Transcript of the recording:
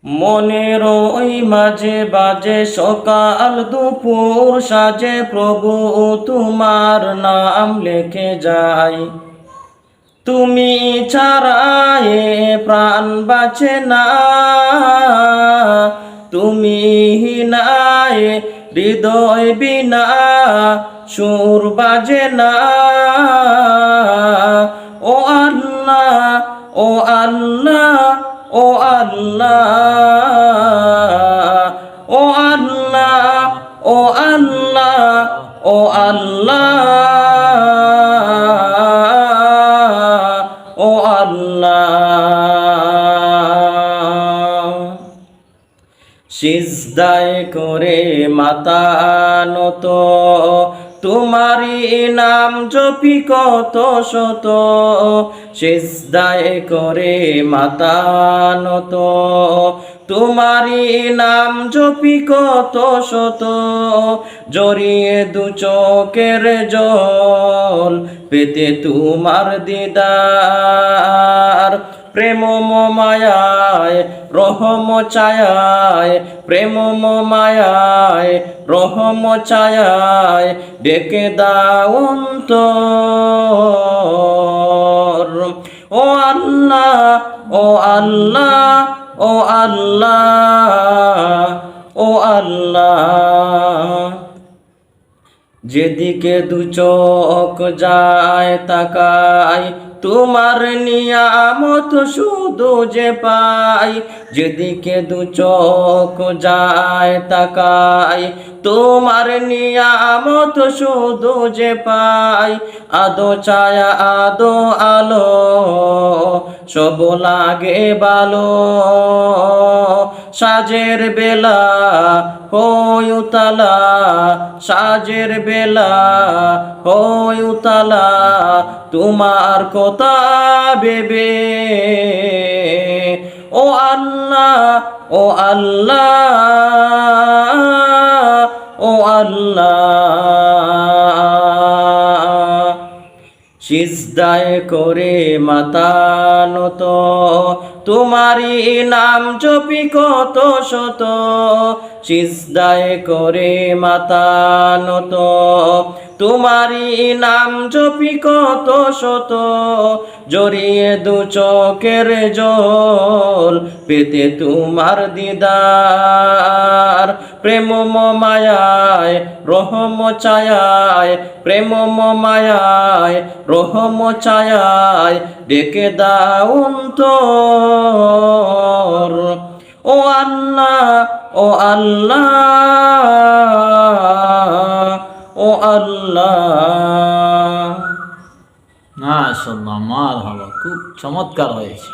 মনের ওই মাঝে বাজে সকাল দুপুর সাজে, প্রভু তোমার নাম লেখে যাই। তুমি ছাড়া এ প্রাণ বাঁচে না, তুমি নাই হৃদয় বিনা সুর বাজে না। ও আল্লাহ, ও আল্লাহ, ও আল্লাহ, ও আল্লাহ, ও আল্লাহ, ও আল্লাহ, ও আল্লাহ। সিজদায় করে মাথা নত, তোমারই নাম জপি কত শত। সিজদায় করে মাথা নত, তোমারই নাম জপি কত শত। জড়িয়ে দু চোখের জল পেতে তোমার দিদার, প্রেম মায়ায় রহম ছায়ায়, প্রেম মায়ায় রহম ছায়ায় ডেকে দাও অন্তর। ও আল্লাহ, ও আল্লাহ, ও আল্লাহ, ও আল্লাহ। যেদিকে দু চোখ যায় তাকাই, তোমার নিয়ামত শুধু যে পাই। যেদিকে দু চোখ যায় তাকাই, তোমার নিয়ামত শুধু যে পাই। আদো ছায়া আদো আলো সব লাগে ভালো, সাজের বেলা হই উতলা, সাজের বেলা হই উতলা তোমার কথা ভেবে। ও আল্লাহ, ও আল্লাহ, ও আল্লাহ। সিজদায় করে মাথা নত, তোমারই নাম জপি কত শত। সিজদায় করে মাথা নত, তোমারই নাম জপি কত শত। জড়িয়ে দু চোখের জল পেতে তোমার দিদার, প্রেম মায়ায় রহম ছায়ায়, প্রেম মায়ায় রহম ছায়ায় ডেকে দাও অন্তর। ও আল্লাহ, ও আল্লাহ, ও আল্লাহ। মাশাআল্লাহ, মারহাবা, খুব চমৎকার হয়েছে।